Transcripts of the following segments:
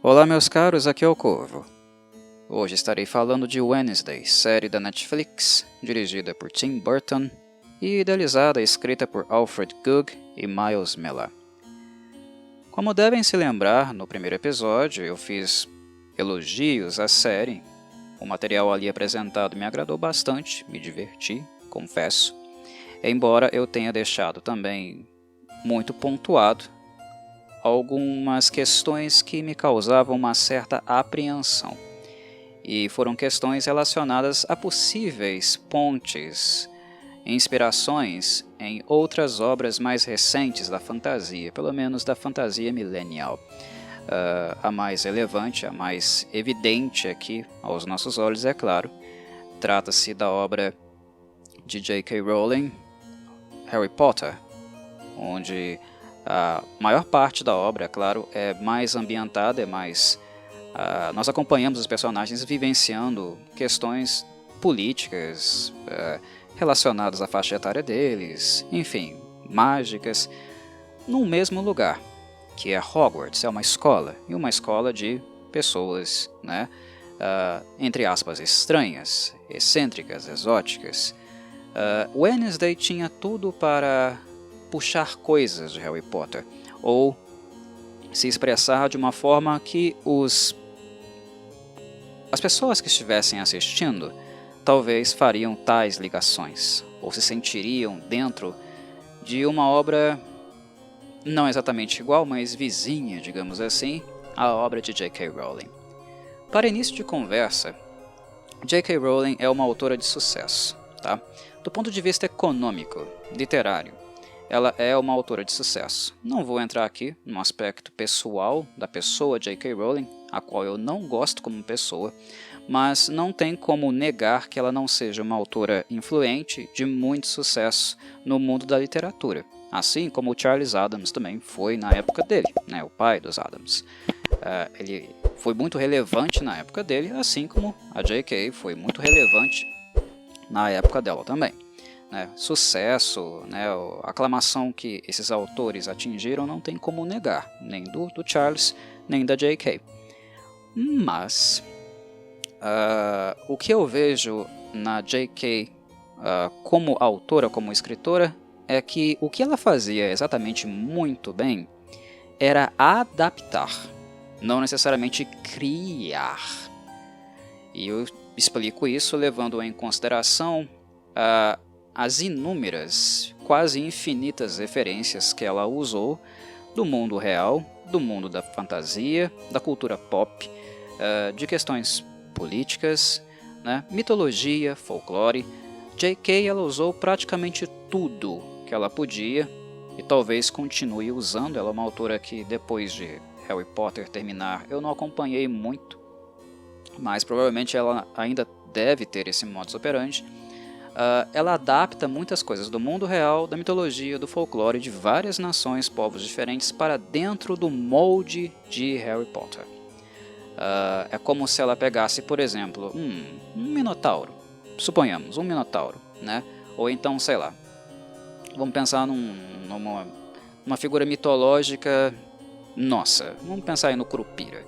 Olá meus caros, aqui é o Corvo. Hoje estarei falando de Wednesday, série da Netflix, dirigida por Tim Burton e idealizada e escrita por Alfred Gough e Miles Millar. Como devem se lembrar, no primeiro episódio eu fiz elogios à série. O material ali apresentado me agradou bastante, me diverti, confesso, embora eu tenha deixado também muito pontuado algumas questões que me causavam uma certa apreensão. E foram questões relacionadas a possíveis pontes, inspirações em outras obras mais recentes da fantasia, pelo menos da fantasia millennial. A mais relevante, a mais evidente aqui aos nossos olhos, é claro, trata-se da obra de J.K. Rowling, Harry Potter, onde a maior parte da obra, é claro, é mais ambientada, nós acompanhamos os personagens vivenciando questões políticas relacionadas à faixa etária deles, enfim, mágicas, num mesmo lugar, que é Hogwarts, é uma escola, e uma escola de pessoas, entre aspas, estranhas, excêntricas, exóticas. Wednesday tinha tudo para puxar coisas de Harry Potter, ou se expressar de uma forma que as pessoas que estivessem assistindo talvez fariam tais ligações, ou se sentiriam dentro de uma obra não exatamente igual, mas vizinha, digamos assim, à obra de J.K. Rowling. Para início de conversa, J.K. Rowling é uma autora de sucesso, tá? Do ponto de vista econômico, literário, ela é uma autora de sucesso. Não vou entrar aqui no aspecto pessoal da pessoa J.K. Rowling, a qual eu não gosto como pessoa, mas não tem como negar que ela não seja uma autora influente de muito sucesso no mundo da literatura, assim como o Charles Addams também foi na época dele, o pai dos Addams. Ele foi muito relevante na época dele, assim como a J.K. foi muito relevante na época dela também. Sucesso, a aclamação que esses autores atingiram não tem como negar, nem do Charles, nem da J.K. Mas o que eu vejo na J.K. Como autora, como escritora, é que o que ela fazia exatamente muito bem era adaptar, não necessariamente criar. E eu explico isso levando em consideração as inúmeras, quase infinitas referências que ela usou do mundo real, do mundo da fantasia, da cultura pop, de questões políticas, mitologia, folclore. J.K. ela usou praticamente tudo que ela podia e talvez continue usando. Ela é uma autora que depois de Harry Potter terminar eu não acompanhei muito, mas provavelmente ela ainda deve ter esse modus operandi. Ela adapta muitas coisas do mundo real, da mitologia, do folclore de várias nações, povos diferentes para dentro do molde de Harry Potter. É como se ela pegasse, por exemplo, um minotauro, suponhamos, um minotauro, ou então, sei lá, vamos pensar numa figura mitológica nossa, vamos pensar aí no Curupira.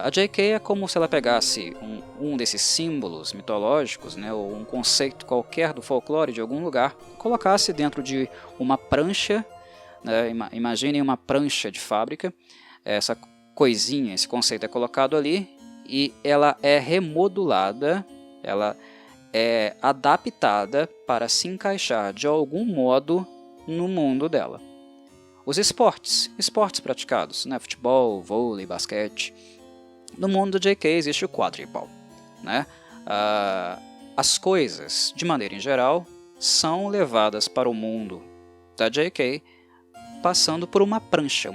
A J.K. é como se ela pegasse um desses símbolos mitológicos, ou um conceito qualquer do folclore de algum lugar, colocasse dentro de uma prancha, imaginem uma prancha de fábrica, essa coisinha, esse conceito é colocado ali e ela é remodulada, ela é adaptada para se encaixar de algum modo no mundo dela. Os esportes praticados, futebol, vôlei, basquete. No mundo do J.K. existe o quadribol. As coisas, de maneira em geral, são levadas para o mundo da J.K. passando por uma prancha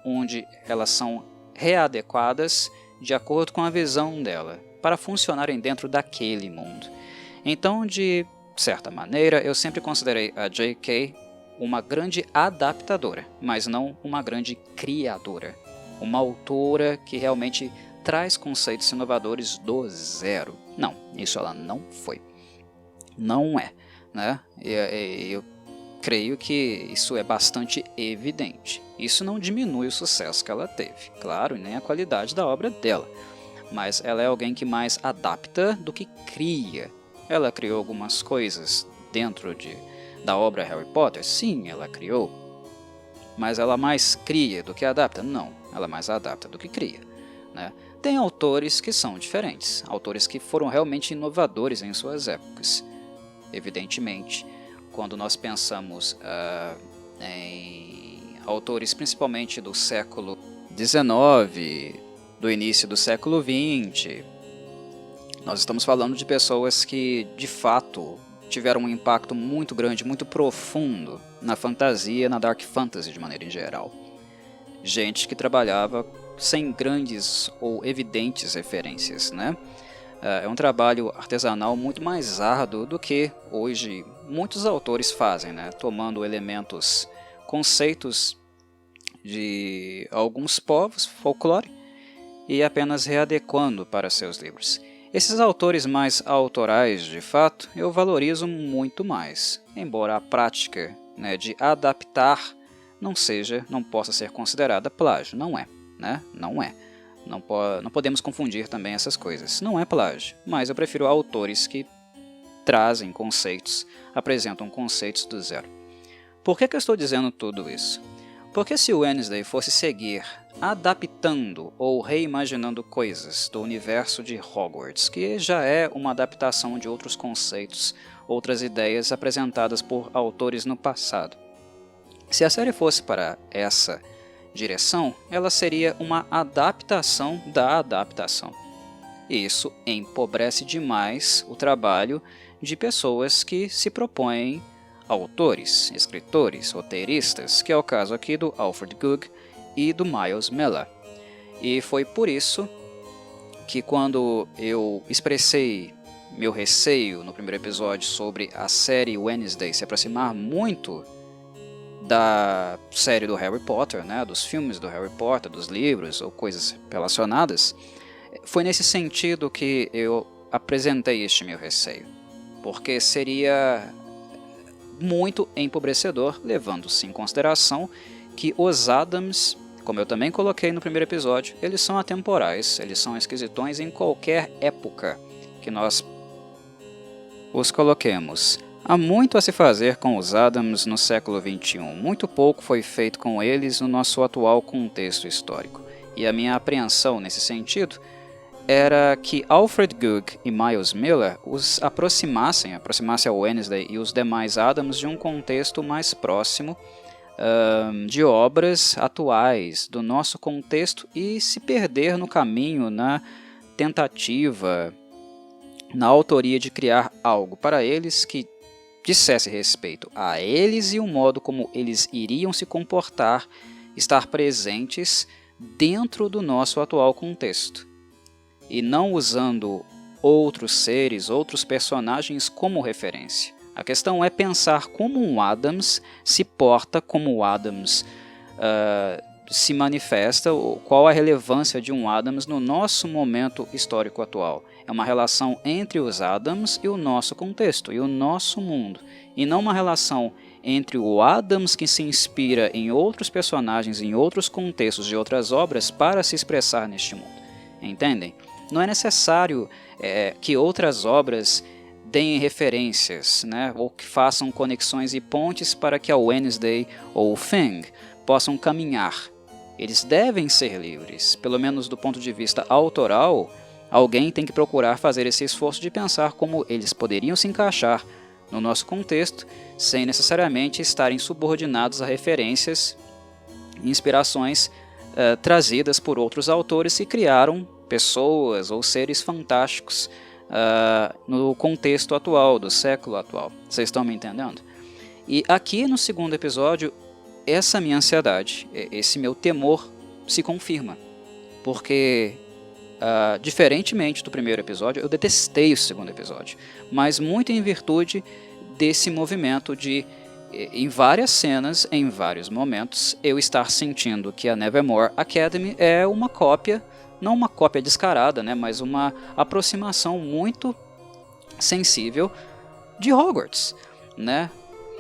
onde elas são readequadas de acordo com a visão dela, para funcionarem dentro daquele mundo. Então, de certa maneira, eu sempre considerei a J.K. uma grande adaptadora, mas não uma grande criadora. Uma autora que realmente traz conceitos inovadores do zero. Não, isso ela não foi. Não é. creio que isso é bastante evidente. Isso não diminui o sucesso que ela teve, claro, nem a qualidade da obra dela, mas ela é alguém que mais adapta do que cria. Ela criou algumas coisas dentro da obra Harry Potter? Sim, ela criou. Mas ela mais cria do que adapta? Não, ela mais adapta do que cria, né? Tem autores que são diferentes, autores que foram realmente inovadores em suas épocas. Evidentemente, quando nós pensamos em autores principalmente do século XIX, do início do século XX, nós estamos falando de pessoas que, de fato, tiveram um impacto muito grande, muito profundo na fantasia, na dark fantasy de maneira em geral. Gente que trabalhava sem grandes ou evidentes referências, né? É um trabalho artesanal muito mais árduo do que hoje muitos autores fazem, né? Tomando elementos, conceitos de alguns povos, folclore, e apenas readequando para seus livros. Esses autores mais autorais, de fato, eu valorizo muito mais, embora a prática, né, de adaptar não possa ser considerada plágio. Não é, né? Não é. Não podemos confundir também essas coisas. Não é plágio, mas eu prefiro autores que trazem conceitos, apresentam conceitos do zero. Por que eu estou dizendo tudo isso? Porque se o Wednesday fosse seguir adaptando ou reimaginando coisas do universo de Hogwarts, que já é uma adaptação de outros conceitos, outras ideias apresentadas por autores no passado. Se a série fosse para essa direção, ela seria uma adaptação da adaptação. Isso empobrece demais o trabalho de pessoas que se propõem autores, escritores, roteiristas, que é o caso aqui do Alfred Gough e do Miles Millar. E foi por isso que quando eu expressei meu receio no primeiro episódio sobre a série Wednesday se aproximar muito da série do Harry Potter, né, dos filmes do Harry Potter, dos livros ou coisas relacionadas, foi nesse sentido que eu apresentei este meu receio, porque seria muito empobrecedor, levando-se em consideração que os Adams, como eu também coloquei no primeiro episódio, eles são atemporais, eles são esquisitões em qualquer época que nós os coloquemos. Há muito a se fazer com os Adams no século XXI, muito pouco foi feito com eles no nosso atual contexto histórico. E a minha apreensão nesse sentido era que Alfred Gough e Miles Millar os aproximassem ao Wednesday e os demais Adams de um contexto mais próximo de obras atuais, do nosso contexto, e se perder no caminho, na tentativa, na autoria de criar algo para eles que dissesse respeito a eles e o modo como eles iriam se comportar, estar presentes dentro do nosso atual contexto. E não usando outros seres, outros personagens como referência. A questão é pensar como um Adams se porta, como o Adams se manifesta, qual a relevância de um Adams no nosso momento histórico atual. É uma relação entre os Adams e o nosso contexto, e o nosso mundo, e não uma relação entre o Adams que se inspira em outros personagens, em outros contextos de outras obras para se expressar neste mundo. Entendem? Não é necessário que outras obras deem referências, né, ou que façam conexões e pontes para que a Wednesday ou o Fang possam caminhar. Eles devem ser livres, pelo menos do ponto de vista autoral. Alguém tem que procurar fazer esse esforço de pensar como eles poderiam se encaixar no nosso contexto, sem necessariamente estarem subordinados a referências e inspirações trazidas por outros autores que criaram pessoas ou seres fantásticos no contexto atual, do século atual. Vocês estão me entendendo? E aqui no segundo episódio, essa minha ansiedade, esse meu temor se confirma, porque diferentemente do primeiro episódio, eu detestei o segundo episódio, mas muito em virtude desse movimento de, em várias cenas, em vários momentos, eu estar sentindo que a Nevermore Academy é uma cópia, não uma cópia descarada, né, mas uma aproximação muito sensível de Hogwarts, né?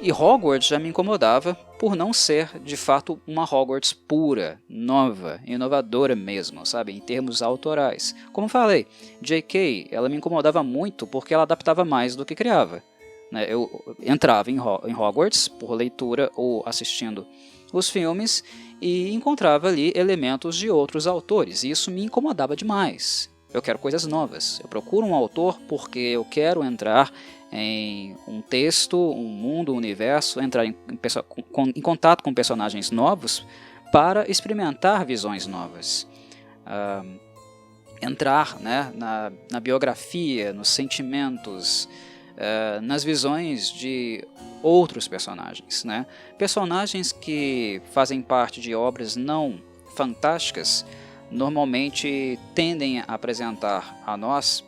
E Hogwarts já me incomodava por não ser, de fato, uma Hogwarts pura, nova, inovadora mesmo, sabe, em termos autorais. Como falei, J.K. ela me incomodava muito porque ela adaptava mais do que criava. Né? Eu entrava em Hogwarts por leitura ou assistindo os filmes e encontrava ali elementos de outros autores, e isso me incomodava demais. Eu quero coisas novas, eu procuro um autor porque eu quero entrar em um texto, um mundo, um universo, entrar em contato com personagens novos para experimentar visões novas. Entrar, né, na biografia, nos sentimentos, nas visões de outros personagens. Né? Personagens que fazem parte de obras não fantásticas normalmente tendem a apresentar a nós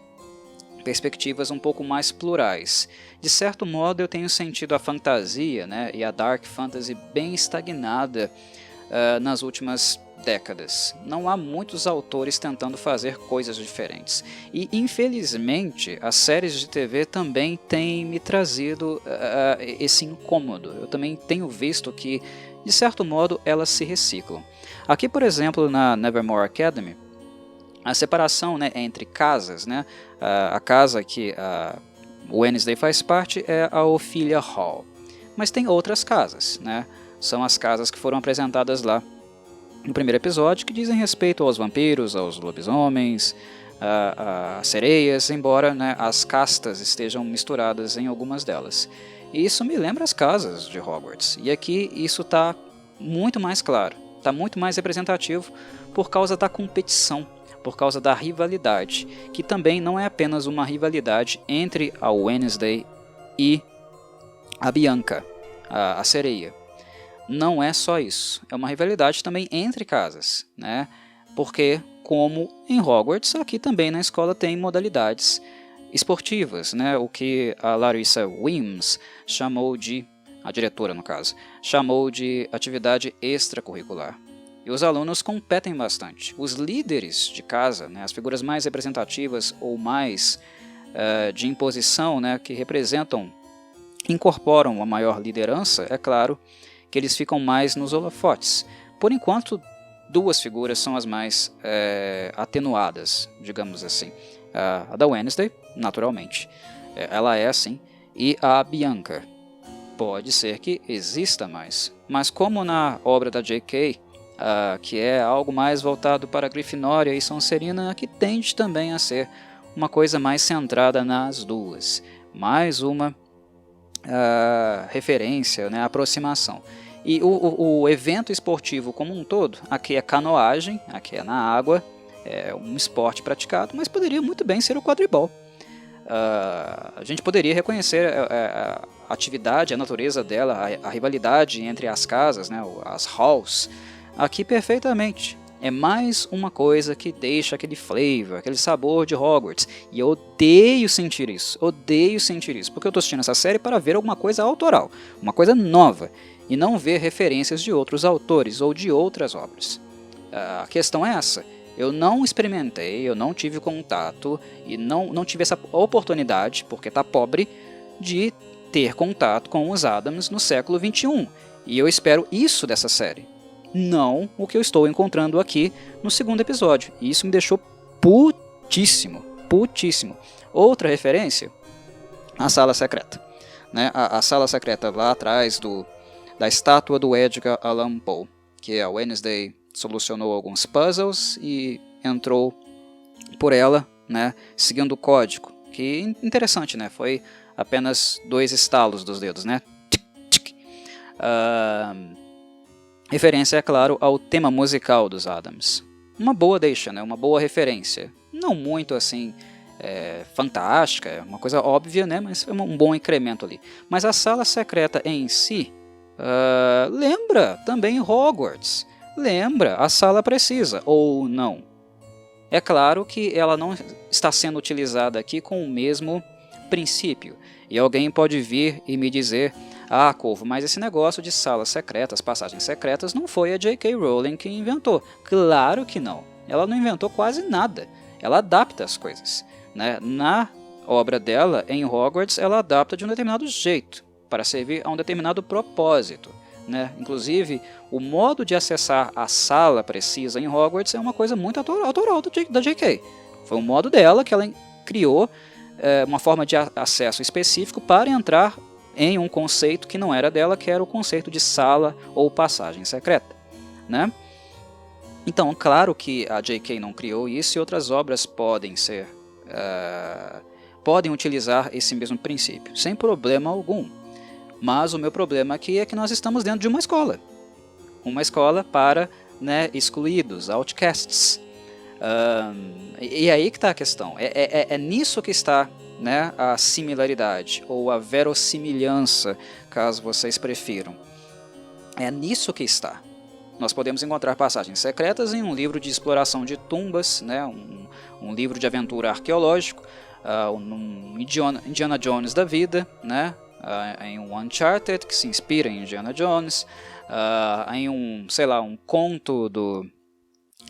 perspectivas um pouco mais plurais. De certo modo, eu tenho sentido a fantasia, né, e a dark fantasy bem estagnada nas últimas décadas. Não há muitos autores tentando fazer coisas diferentes. E, infelizmente, as séries de TV também têm me trazido esse incômodo. Eu também tenho visto que, de certo modo, elas se reciclam. Aqui, por exemplo, na Nevermore Academy, a separação, né, entre casas, né, a casa que o Wednesday faz parte é a Ophelia Hall. Mas tem outras casas, né? São as casas que foram apresentadas lá no primeiro episódio, que dizem respeito aos vampiros, aos lobisomens, a sereias, embora, né, as castas estejam misturadas em algumas delas. E isso me lembra as casas de Hogwarts. E aqui isso está muito mais claro, está muito mais representativo por causa da competição, por causa da rivalidade, que também não é apenas uma rivalidade entre a Wednesday e a Bianca, a sereia. Não é só isso, é uma rivalidade também entre casas, né? Porque, como em Hogwarts, aqui também na escola tem modalidades esportivas, né? O que a Larissa Weems chamou de, a diretora no caso, chamou de atividade extracurricular. E os alunos competem bastante. Os líderes de casa, né, as figuras mais representativas ou mais de imposição, né, que incorporam uma maior liderança, é claro que eles ficam mais nos holofotes. Por enquanto, duas figuras são as mais atenuadas, digamos assim. A da Wednesday, naturalmente, ela é assim, e a Bianca. Pode ser que exista mais, mas como na obra da J.K., que é algo mais voltado para a Grifinória e Sonserina, que tende também a ser uma coisa mais centrada nas duas. Mais uma referência, né, aproximação. E o evento esportivo como um todo, aqui é canoagem, aqui é na água, é um esporte praticado, mas poderia muito bem ser o quadribol. A gente poderia reconhecer a atividade, a natureza dela, a rivalidade entre as casas, né, as halls, aqui perfeitamente. É mais uma coisa que deixa aquele flavor, aquele sabor de Hogwarts. E eu odeio sentir isso, porque eu estou assistindo essa série para ver alguma coisa autoral, uma coisa nova, e não ver referências de outros autores ou de outras obras. A questão é essa. Eu não experimentei, eu não tive contato e não tive essa oportunidade, porque está pobre, de ter contato com os Addams no século XXI. E eu espero isso dessa série. Não o que eu estou encontrando aqui no segundo episódio. E isso me deixou putíssimo. Outra referência, a Sala Secreta. Né? A Sala Secreta lá atrás da estátua do Edgar Allan Poe, que a Wednesday solucionou alguns puzzles e entrou por ela, né, seguindo o código. Que interessante, né? Foi apenas 2 estalos dos dedos, né? Referência, é claro, ao tema musical dos Addams. Uma boa deixa, né? Uma boa referência. Não muito assim fantástica, é uma coisa óbvia, né? Mas é um bom incremento ali. Mas a Sala Secreta em si lembra também Hogwarts. Lembra, a sala precisa, ou não. É claro que ela não está sendo utilizada aqui com o mesmo princípio. E alguém pode vir e me dizer: ah, Corvo, mas esse negócio de salas secretas, passagens secretas, não foi a J.K. Rowling que inventou. Claro que não. Ela não inventou quase nada. Ela adapta as coisas. Né? Na obra dela, em Hogwarts, ela adapta de um determinado jeito. para servir a um determinado propósito, né? Inclusive, o modo de acessar a sala precisa em Hogwarts é uma coisa muito autoral da J.K. Foi um modo dela que ela criou uma forma de acesso específico para entrar em um conceito que não era dela, que era o conceito de sala ou passagem secreta, né? Então, claro que a J.K. não criou isso e outras obras podem utilizar esse mesmo princípio, sem problema algum. Mas o meu problema aqui é que nós estamos dentro de uma escola para, né, excluídos, outcasts. E aí que está a questão, é nisso que está, né, a similaridade, ou a verossimilhança, caso vocês prefiram. É nisso que está. Nós podemos encontrar passagens secretas em um livro de exploração de tumbas, né, um livro de aventura arqueológico, um Indiana Jones da vida, né, em um Uncharted, que se inspira em Indiana Jones, em um conto do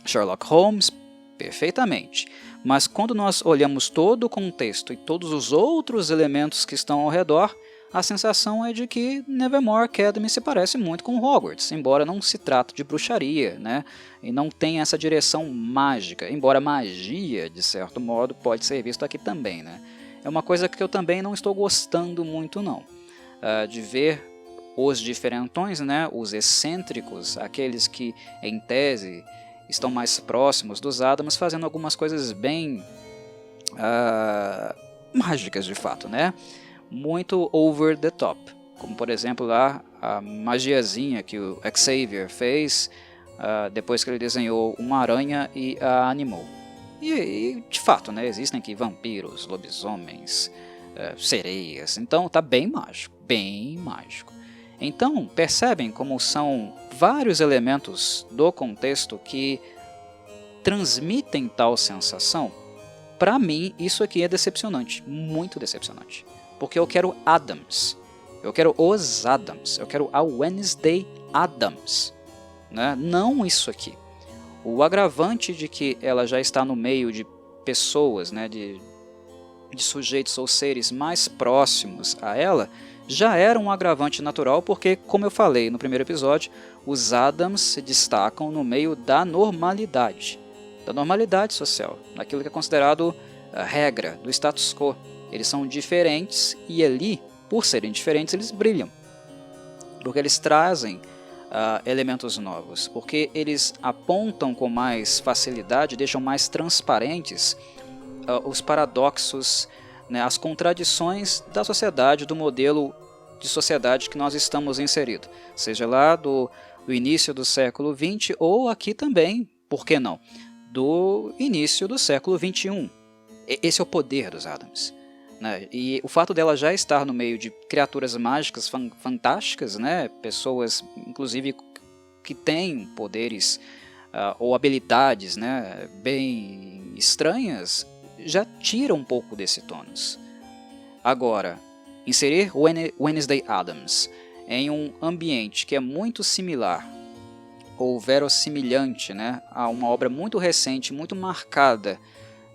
Sherlock Holmes, perfeitamente. Mas quando nós olhamos todo o contexto e todos os outros elementos que estão ao redor, a sensação é de que Nevermore Academy se parece muito com Hogwarts, embora não se trate de bruxaria, né? E não tenha essa direção mágica, embora magia, de certo modo, pode ser visto aqui também, né? É uma coisa que eu também não estou gostando muito, não. De ver os diferentões, né? Os excêntricos, aqueles que, em tese, estão mais próximos dos Adams, fazendo algumas coisas bem mágicas, de fato, né? Muito over the top, como por exemplo lá a magiazinha que o Xavier fez depois que ele desenhou uma aranha e a animou. E de fato, né, existem aqui vampiros, lobisomens, sereias, então tá bem mágico, bem mágico. Então percebem como são vários elementos do contexto que transmitem tal sensação? Para mim isso aqui é decepcionante, muito decepcionante. Porque eu quero Adams, eu quero os Adams, eu quero a Wednesday Adams, né? Não isso aqui. O agravante de que ela já está no meio de pessoas, né, de sujeitos ou seres mais próximos a ela, já era um agravante natural, porque, como eu falei no primeiro episódio, os Adams se destacam no meio da normalidade social, daquilo que é considerado a regra, do status quo. Eles são diferentes e ali, por serem diferentes, eles brilham. Porque eles trazem elementos novos. Porque eles apontam com mais facilidade, deixam mais transparentes os paradoxos, né, as contradições da sociedade, do modelo de sociedade que nós estamos inseridos. Seja lá do início do século XX ou aqui também, por que não, do início do século XXI. Esse é o poder dos Adams. Né? E o fato dela já estar no meio de criaturas mágicas fantásticas, né? Pessoas, inclusive, que têm poderes ou habilidades, né, bem estranhas, já tira um pouco desse tônus. Agora, inserir Wednesday Addams em um ambiente que é muito similar ou verossimilhante, né, a uma obra muito recente, muito marcada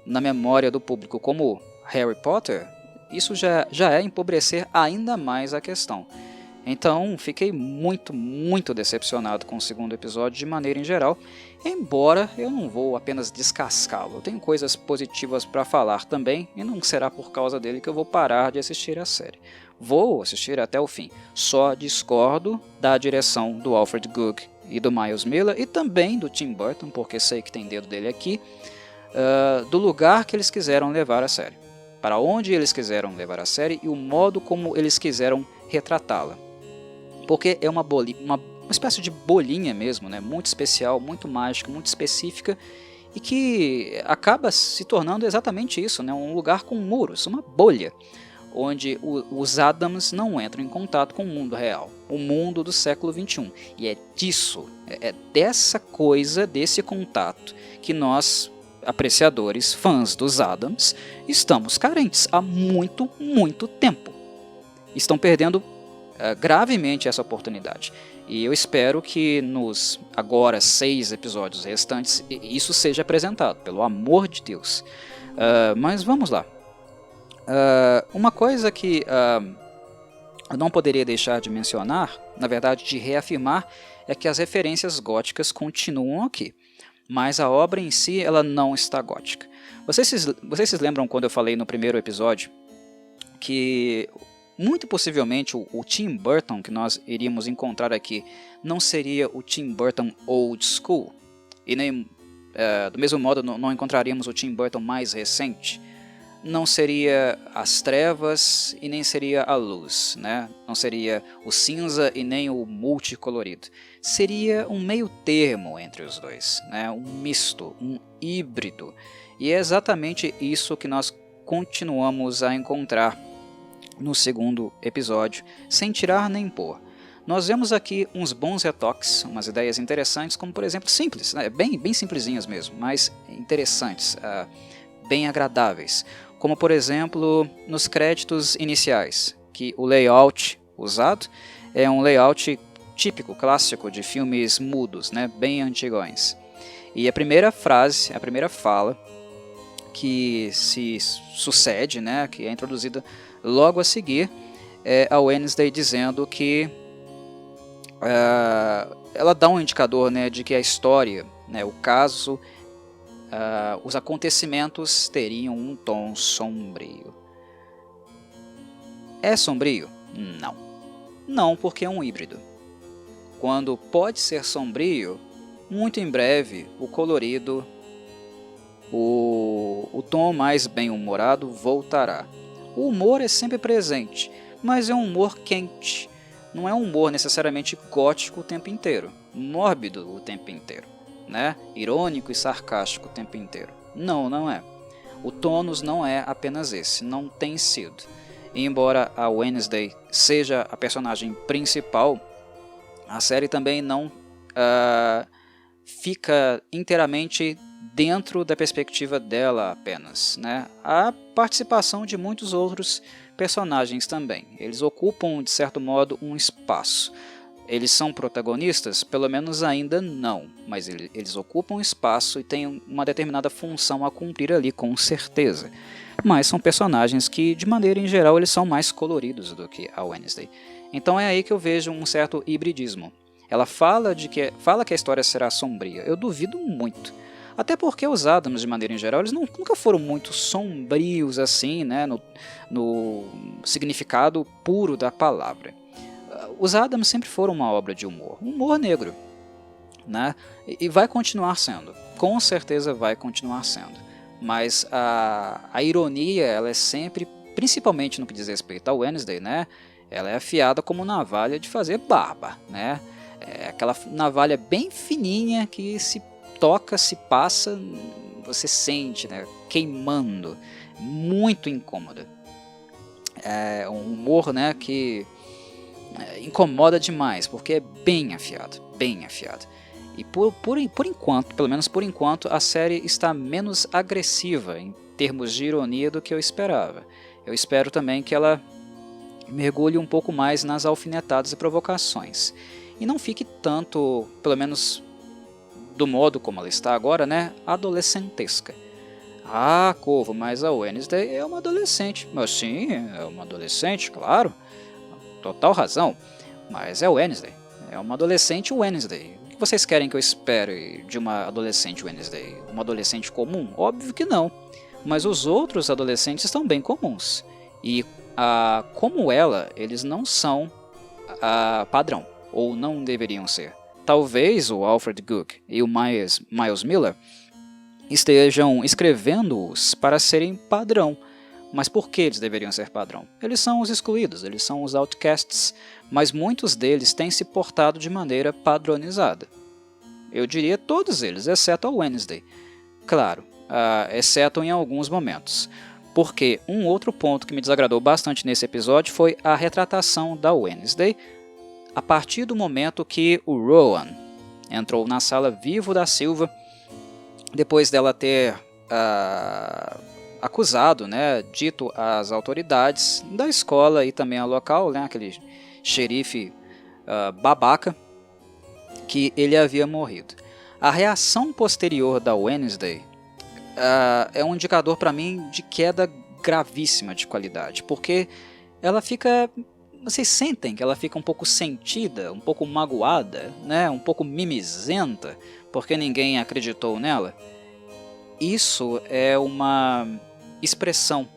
na memória do público, como Harry Potter, isso já é empobrecer ainda mais a questão. Então, fiquei muito decepcionado com o segundo episódio de maneira em geral, embora eu não vou apenas descascá-lo. Eu tenho coisas positivas para falar também, e não será por causa dele que eu vou parar de assistir a série. Vou assistir até o fim, só discordo da direção do Alfred Gough e do Miles Miller, e também do Tim Burton, porque sei que tem dedo dele aqui, do lugar que eles quiseram levar a série. Para onde eles quiseram levar a série e o modo como eles quiseram retratá-la. Porque é uma espécie de bolinha mesmo, né? Muito especial, muito mágica, muito específica, e que acaba se tornando exatamente isso, né? Um lugar com muros, uma bolha, onde os Adams não entram em contato com o mundo real, o mundo do século XXI. E é disso, é dessa coisa, desse contato, que nós, apreciadores, fãs dos Adams, estamos carentes há muito tempo. Estão perdendo gravemente essa oportunidade. E eu espero que nos agora 6 episódios restantes isso seja apresentado, pelo amor de Deus. Mas vamos lá. Uma coisa que eu não poderia deixar de mencionar, na verdade de reafirmar, é que as referências góticas continuam aqui, mas a obra em si ela não está gótica. Vocês se lembram quando eu falei no primeiro episódio que muito possivelmente o Tim Burton que nós iríamos encontrar aqui não seria o Tim Burton old school, e nem do mesmo modo não encontraríamos o Tim Burton mais recente. Não seria as trevas e nem seria a luz, né? Não seria o cinza e nem o multicolorido. Seria um meio termo entre os dois, né? Um misto, um híbrido. E é exatamente isso que nós continuamos a encontrar no segundo episódio, sem tirar nem pôr. Nós vemos aqui uns bons retoques, umas ideias interessantes, como por exemplo simples, né? bem simplesinhas mesmo, mas interessantes, bem agradáveis. Como por exemplo nos créditos iniciais, que o layout usado é um layout típico, clássico de filmes mudos, né? Bem antigões. E a primeira frase, a primeira fala que se sucede, né? Que é introduzida logo a seguir, é a Wednesday dizendo que ela dá um indicador, né, de que a história, né, o caso, os acontecimentos teriam um tom sombrio. É sombrio? Não. Não, porque é um híbrido. Quando pode ser sombrio, muito em breve o colorido, o tom mais bem-humorado voltará. O humor é sempre presente, mas é um humor quente. Não é um humor necessariamente gótico o tempo inteiro, mórbido o tempo inteiro, né? Irônico e sarcástico o tempo inteiro. Não, não é. O tônus não é apenas esse, não tem sido. E embora a Wednesday seja a personagem principal, a série também não fica inteiramente dentro da perspectiva dela apenas, né? Há participação de muitos outros personagens também. Eles ocupam, de certo modo, um espaço. Eles são protagonistas? Pelo menos ainda não, mas eles ocupam espaço e têm uma determinada função a cumprir ali, com certeza. Mas são personagens que, de maneira em geral, eles são mais coloridos do que a Wednesday. Então é aí que eu vejo um certo hibridismo. Ela fala que a história será sombria. Eu duvido muito. Até porque os Addams, de maneira em geral, eles nunca foram muito sombrios assim, né, no significado puro da palavra. Os Addams sempre foram uma obra de humor negro, né, e vai continuar sendo, com certeza vai continuar sendo. Mas a ironia, ela é sempre, principalmente no que diz respeito ao Wednesday, né, ela é afiada como navalha de fazer barba, né, é aquela navalha bem fininha que se toca, se passa, você sente, né, queimando, muito incômoda. É um humor, né, que incomoda demais, porque é bem afiado, bem afiado. E por enquanto, pelo menos por enquanto, a série está menos agressiva em termos de ironia do que eu esperava. Eu espero também que ela mergulhe um pouco mais nas alfinetadas e provocações. E não fique tanto, pelo menos do modo como ela está agora, né, adolescentesca. Ah, Corvo, mas a Wednesday é uma adolescente. Mas sim, é uma adolescente, claro. Total razão. Mas é Wednesday. É uma adolescente Wednesday. O que vocês querem que eu espere de uma adolescente Wednesday? Uma adolescente comum? Óbvio que não. Mas os outros adolescentes estão bem comuns. E como ela, eles não são padrão. Ou não deveriam ser. Talvez o Alfred Gook e o Miles Miller estejam escrevendo-os para serem padrão. Mas por que eles deveriam ser padrão? Eles são os excluídos, eles são os outcasts, mas muitos deles têm se portado de maneira padronizada. Eu diria todos eles, exceto a Wednesday. Claro, exceto em alguns momentos. Porque um outro ponto que me desagradou bastante nesse episódio foi a retratação da Wednesday a partir do momento que o Rowan entrou na sala vivo da Silva, depois dela ter acusado, né, dito às autoridades da escola e também ao local, né, aquele xerife babaca, que ele havia morrido. A reação posterior da Wednesday é um indicador para mim de queda gravíssima de qualidade, porque ela fica vocês sentem que ela fica um pouco sentida, um pouco magoada, né? Um pouco mimizenta, porque ninguém acreditou nela? Isso é uma expressão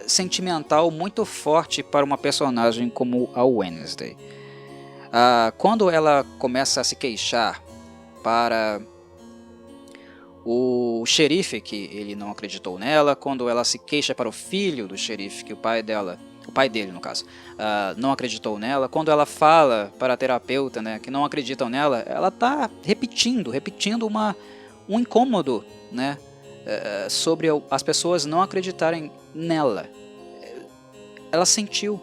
sentimental muito forte para uma personagem como a Wednesday. Quando ela começa a se queixar para o xerife que ele não acreditou nela, quando ela se queixa para o filho do xerife que o pai dele no caso, não acreditou nela, quando ela fala para a terapeuta, né, que não acreditam nela, ela está repetindo um incômodo, né, sobre as pessoas não acreditarem nela. Ela sentiu.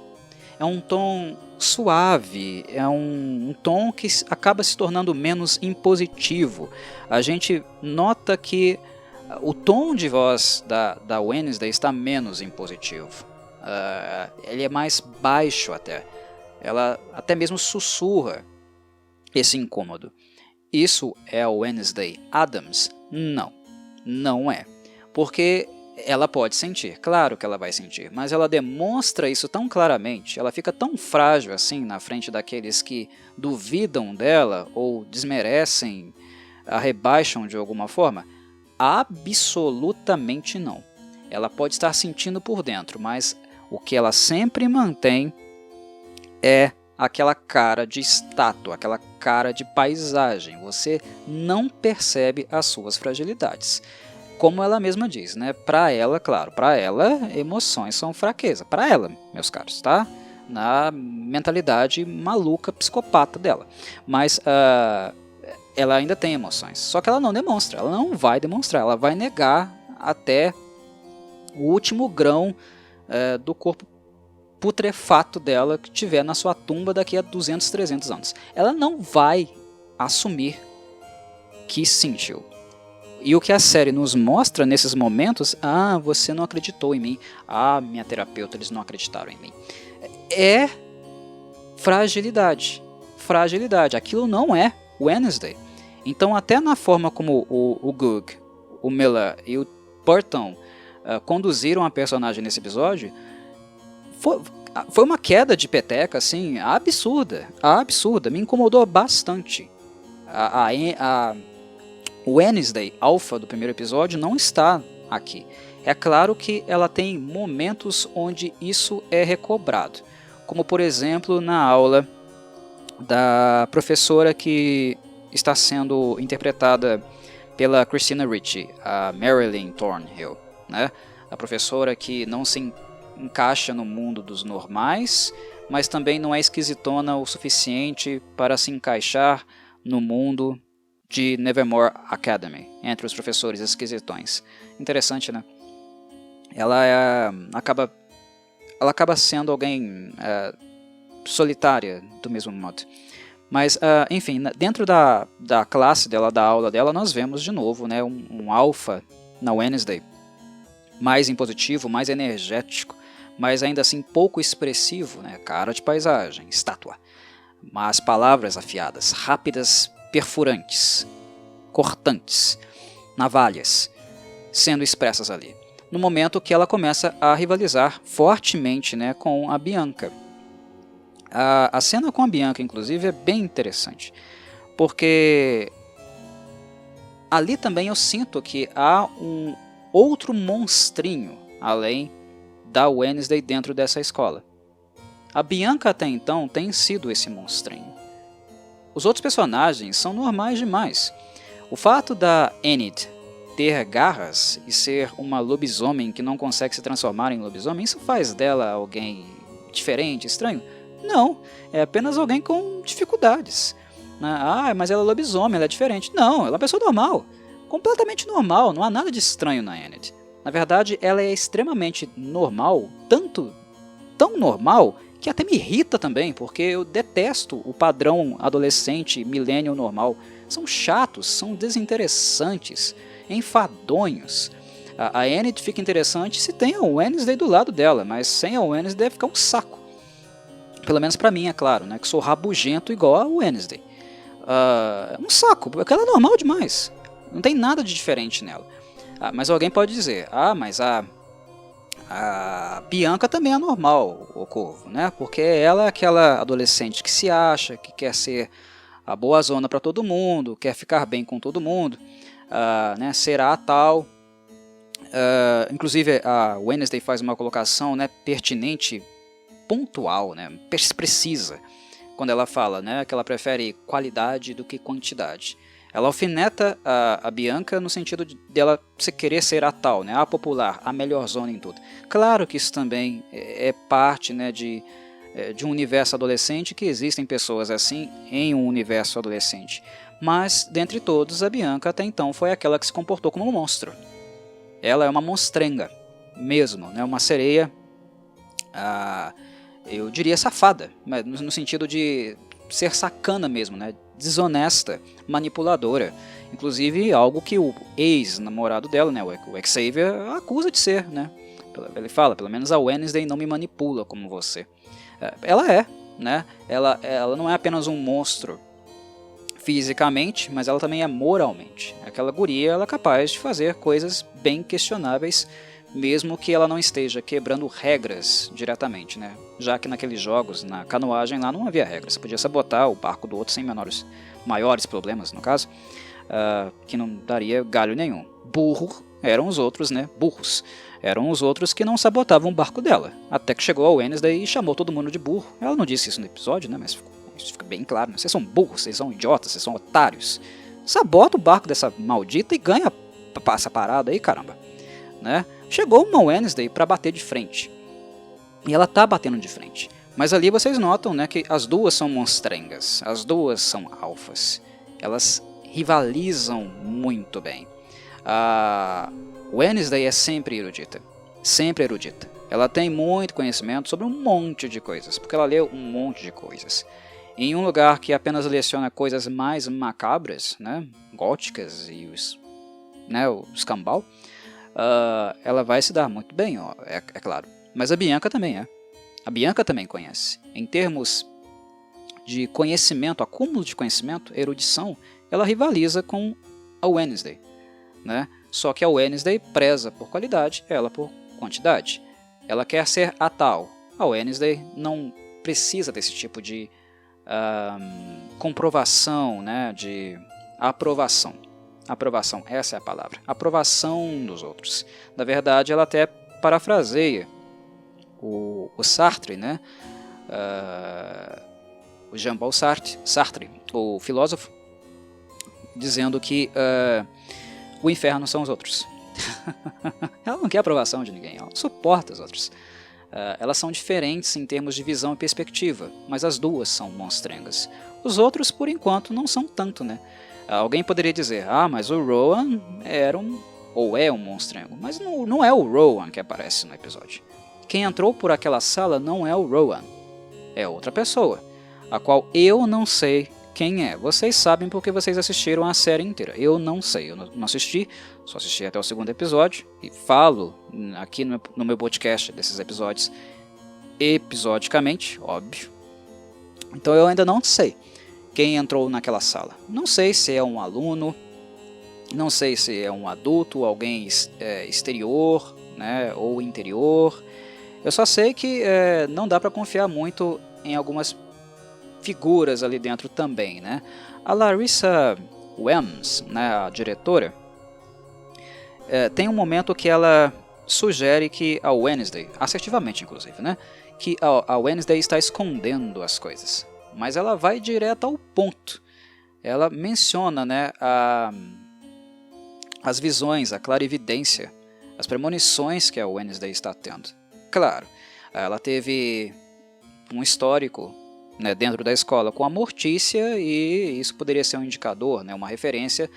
É um tom suave, é um tom que acaba se tornando menos impositivo. A gente nota que o tom de voz da Wednesday está menos impositivo. Ele é mais baixo até. Ela até mesmo sussurra esse incômodo. Isso é a Wednesday Addams? Não, não é. Porque ela pode sentir, claro que ela vai sentir, mas ela demonstra isso tão claramente, ela fica tão frágil assim na frente daqueles que duvidam dela ou desmerecem, a rebaixam de alguma forma? Absolutamente não. Ela pode estar sentindo por dentro, mas o que ela sempre mantém é aquela cara de estátua, aquela cara de paisagem. Você não percebe as suas fragilidades. Como ela mesma diz, né? Para ela, claro, para ela, emoções são fraqueza. Para ela, meus caros, tá? Na mentalidade maluca, psicopata dela. Mas ela ainda tem emoções. Só que ela não demonstra, ela não vai demonstrar, ela vai negar até o último grão do corpo putrefato dela que tiver na sua tumba daqui a 200, 300 anos. Ela não vai assumir que sentiu. E o que a série nos mostra nesses momentos, você não acreditou em mim, minha terapeuta, eles não acreditaram em mim, é fragilidade, aquilo não é Wednesday. Então até na forma como o Goog, o Miller e o Burton conduziram a personagem nesse episódio, foi uma queda de peteca assim, absurda, me incomodou bastante. O Wednesday Alpha do primeiro episódio não está aqui. É claro que ela tem momentos onde isso é recobrado, como por exemplo na aula da professora que está sendo interpretada pela Christina Ricci, a Marilyn Thornhill, né? A professora que não se encaixa no mundo dos normais, mas também não é esquisitona o suficiente para se encaixar no mundo de Nevermore Academy, entre os professores esquisitões. Interessante, né? Ela acaba sendo alguém solitária, do mesmo modo. Mas, enfim, dentro da classe dela, da aula dela, nós vemos de novo, né, um alfa na Wednesday, mais impositivo, mais energético, mas ainda assim pouco expressivo, né, cara de paisagem, estátua. Mas palavras afiadas, rápidas, perfurantes, cortantes, navalhas, sendo expressas ali. No momento que ela começa a rivalizar fortemente, né, com a Bianca. A cena com a Bianca, inclusive, é bem interessante, porque ali também eu sinto que há um outro monstrinho, além da Wednesday dentro dessa escola. A Bianca até então tem sido esse monstrinho. Os outros personagens são normais demais. O fato da Enid ter garras e ser uma lobisomem que não consegue se transformar em lobisomem, isso faz dela alguém diferente, estranho? Não, é apenas alguém com dificuldades. Mas ela é lobisomem, ela é diferente. Não, ela é uma pessoa normal, completamente normal, não há nada de estranho na Enid. Na verdade, ela é extremamente normal, tão normal, que até me irrita também, porque eu detesto o padrão adolescente, millennial normal. São chatos, são desinteressantes, enfadonhos. A Enid fica interessante se tem a Wednesday do lado dela, mas sem a Wednesday deve ficar um saco. Pelo menos pra mim, é claro, né, que sou rabugento igual a Wednesday. Um saco, porque ela é normal demais. Não tem nada de diferente nela. Mas alguém pode dizer, mas a Bianca também é normal, o Corvo, né? Porque ela é aquela adolescente que se acha, que quer ser a boa zona para todo mundo, quer ficar bem com todo mundo, né? Será a tal. Inclusive a Wednesday faz uma colocação, né, pertinente, pontual, né, precisa, quando ela fala, né, que ela prefere qualidade do que quantidade. Ela alfineta a Bianca no sentido dela querer ser a tal, né, a popular, a melhor zona em tudo. Claro que isso também é parte, né, de um universo adolescente, que existem pessoas assim em um universo adolescente. Mas, dentre todos, a Bianca até então foi aquela que se comportou como um monstro. Ela é uma monstrenga mesmo, né, uma sereia, eu diria safada, mas no sentido de ser sacana mesmo, né, desonesta, manipuladora. Inclusive algo que o ex-namorado dela, né, o Xavier, acusa de ser, né? Ele fala, pelo menos a Wednesday não me manipula como você. Ela é, né? Ela não é apenas um monstro fisicamente, mas ela também é moralmente. Aquela guria, ela é capaz de fazer coisas bem questionáveis, mesmo que ela não esteja quebrando regras diretamente, né? Já que naqueles jogos, na canoagem lá, não havia regras. Você podia sabotar o barco do outro sem maiores problemas, no caso, que não daria galho nenhum. Burro eram os outros, né? Burros eram os outros que não sabotavam o barco dela. Até que chegou a Wednesday e chamou todo mundo de burro. Ela não disse isso no episódio, né? Mas isso fica bem claro, né? Vocês são burros, vocês são idiotas, vocês são otários. Sabota o barco dessa maldita e ganha essa parada aí, caramba. Né? Chegou uma Wednesday para bater de frente. E ela tá batendo de frente. Mas ali vocês notam, né, que as duas são monstrengas. As duas são alfas. Elas rivalizam muito bem. A Wednesday é sempre erudita. Sempre erudita. Ela tem muito conhecimento sobre um monte de coisas. Porque ela leu um monte de coisas. Em um lugar que apenas leciona coisas mais macabras, né, góticas e o escambau, ela vai se dar muito bem, ó, é claro. Mas a Bianca também é. A Bianca também conhece. Em termos de conhecimento, acúmulo de conhecimento, erudição, ela rivaliza com a Wednesday, né? Só que a Wednesday preza por qualidade, ela por quantidade. Ela quer ser a tal. A Wednesday não precisa desse tipo de comprovação, né, de aprovação. Aprovação, essa é a palavra. Aprovação dos outros. Na verdade, ela até parafraseia o Sartre, né? O Jean-Paul Sartre, o filósofo, dizendo que o inferno são os outros. Ela não quer aprovação de ninguém, ela não suporta os outros. Elas são diferentes em termos de visão e perspectiva, mas as duas são monstrengas. Os outros, por enquanto, não são tanto, né? Alguém poderia dizer, mas o Rowan é um monstrengo. Mas não é o Rowan que aparece no episódio. Quem entrou por aquela sala não é o Rowan. É outra pessoa, a qual eu não sei quem é. Vocês sabem porque vocês assistiram a série inteira. Eu não sei, eu não assisti, só assisti até o segundo episódio. E falo aqui no meu podcast desses episódios episodicamente, óbvio. Então eu ainda não sei quem entrou naquela sala. Não sei se é um aluno, não sei se é um adulto, alguém exterior, né, ou interior. Eu só sei que não dá para confiar muito em algumas figuras ali dentro também, né? A Larissa Weems, né, a diretora, tem um momento que ela sugere que a Wednesday, assertivamente inclusive, né, que a Wednesday está escondendo as coisas. Mas ela vai direto ao ponto. Ela menciona, né, as visões, a clarividência, as premonições que a Wednesday está tendo. Claro, ela teve um histórico, né, dentro da escola com a Mortícia, e isso poderia ser um indicador, né, uma referência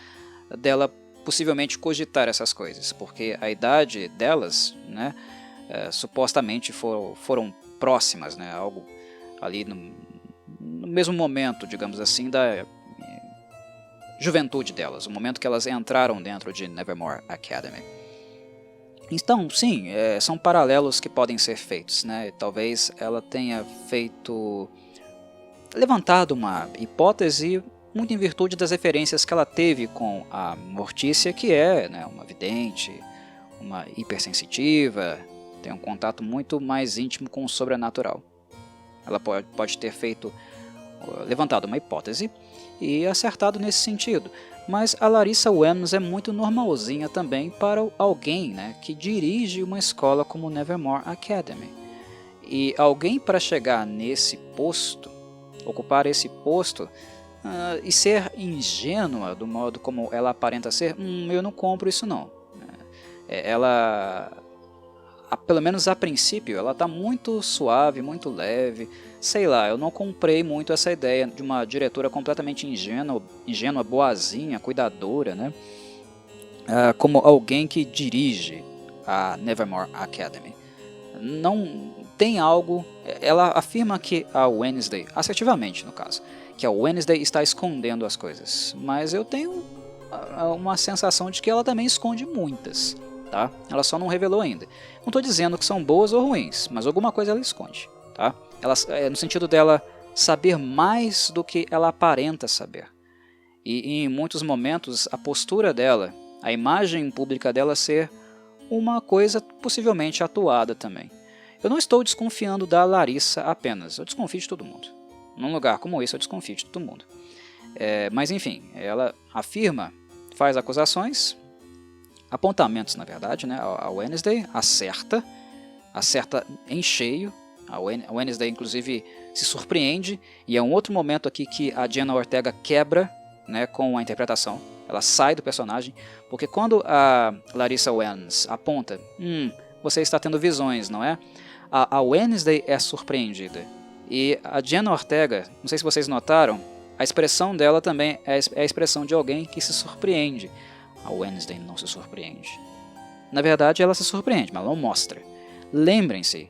dela possivelmente cogitar essas coisas, porque a idade delas, né, supostamente foram próximas, né, algo ali no mesmo momento, digamos assim, da juventude delas, o momento que elas entraram dentro de Nevermore Academy. Então, sim, são paralelos que podem ser feitos, né? Talvez ela tenha levantado uma hipótese muito em virtude das referências que ela teve com a Mortícia, que é, né, uma vidente, uma hipersensitiva, tem um contato muito mais íntimo com o sobrenatural. Ela pode ter levantado uma hipótese e acertado nesse sentido, mas a Larissa Weems é muito normalzinha também para alguém, né, que dirige uma escola como Nevermore Academy. E alguém para chegar nesse posto, ocupar esse posto e ser ingênua do modo como ela aparenta ser, eu não compro isso não. Ela, pelo menos a princípio, ela está muito suave, muito leve. Sei lá, eu não comprei muito essa ideia de uma diretora completamente ingênua, boazinha, cuidadora, né? Como alguém que dirige a Nevermore Academy. Não tem algo... Ela afirma que a Wednesday, assertivamente no caso, que a Wednesday está escondendo as coisas. Mas eu tenho uma sensação de que ela também esconde muitas. Tá? Ela só não revelou ainda. Não estou dizendo que são boas ou ruins, mas alguma coisa ela esconde. Tá? No sentido dela saber mais do que ela aparenta saber. E em muitos momentos a postura dela, a imagem pública dela ser uma coisa possivelmente atuada também. Eu não estou desconfiando da Larissa apenas, eu desconfio de todo mundo. Num lugar como esse eu desconfio de todo mundo. Mas enfim, ela afirma, faz acusações, apontamentos na verdade, né? A Wednesday acerta em cheio. A Wednesday inclusive se surpreende, e é um outro momento aqui que a Jenna Ortega quebra, né, com a interpretação. Ela sai do personagem, porque quando a Larissa Weems aponta, você está tendo visões, não é? A Wednesday é surpreendida. E a Jenna Ortega, não sei se vocês notaram, a expressão dela também é a expressão de alguém que se surpreende. A Wednesday não se surpreende. Na verdade, ela se surpreende, mas ela não mostra. Lembrem-se,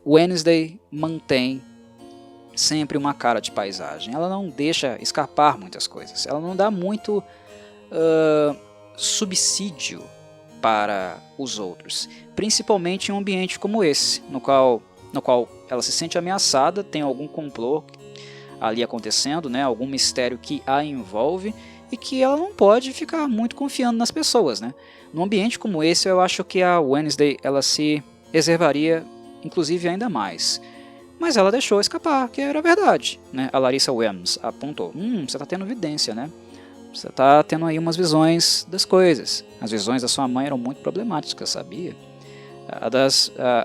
Wednesday mantém sempre uma cara de paisagem. Ela não deixa escapar muitas coisas. Ela não dá muito subsídio para os outros. Principalmente em um ambiente como esse, no qual ela se sente ameaçada, tem algum complô ali acontecendo, né, algum mistério que a envolve, e que ela não pode ficar muito confiando nas pessoas, né? Num ambiente como esse, eu acho que a Wednesday ela se reservaria, inclusive, ainda mais. Mas ela deixou escapar, que era verdade, né? A Larissa Weems apontou, você está tendo evidência, né? Você está tendo aí umas visões das coisas. As visões da sua mãe eram muito problemáticas, sabia?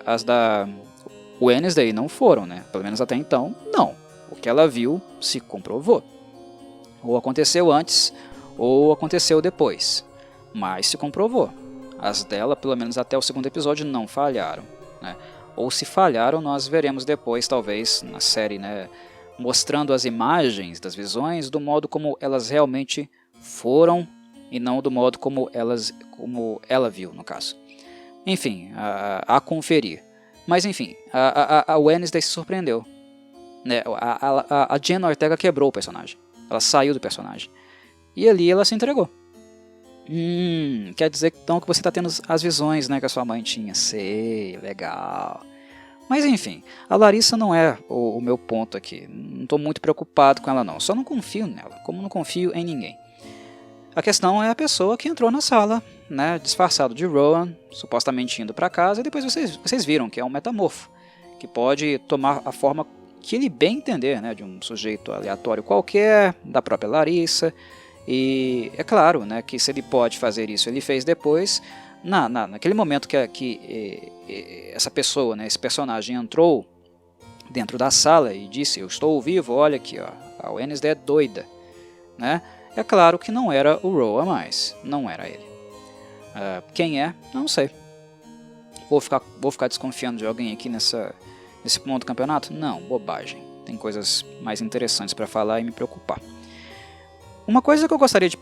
As da Wednesday não foram, né? Pelo menos até então, não. O que ela viu se comprovou. Ou aconteceu antes, ou aconteceu depois. Mas se comprovou. As dela, pelo menos até o segundo episódio, não falharam, né? Ou se falharam, nós veremos depois, talvez, na série, né, mostrando as imagens das visões do modo como elas realmente foram e não do modo como ela viu, no caso. Enfim, a conferir. Mas enfim, a Wednesday se surpreendeu, né? A Jenna Ortega quebrou o personagem. Ela saiu do personagem. E ali ela se entregou. Quer dizer então que você está tendo as visões, né, que a sua mãe tinha. Sei, legal. Mas enfim, a Larissa não é o meu ponto aqui. Não estou muito preocupado com ela não. Só não confio nela, como não confio em ninguém. A questão é a pessoa que entrou na sala, né, disfarçado de Rowan, supostamente indo para casa, e depois vocês viram que é um metamorfo, que pode tomar a forma que ele bem entender, né, de um sujeito aleatório qualquer, da própria Larissa. E é claro, né, que se ele pode fazer isso, ele fez depois. Naquele momento que essa pessoa, né, esse personagem entrou dentro da sala e disse, eu estou vivo, olha aqui, ó, a Wednesday é doida, né? É claro que não era o Rowan mais, não era ele. Quem é? Não sei. Vou ficar desconfiando de alguém aqui nesse ponto do campeonato? Não, bobagem. Tem coisas mais interessantes para falar e me preocupar. Uma coisa que eu gostaria de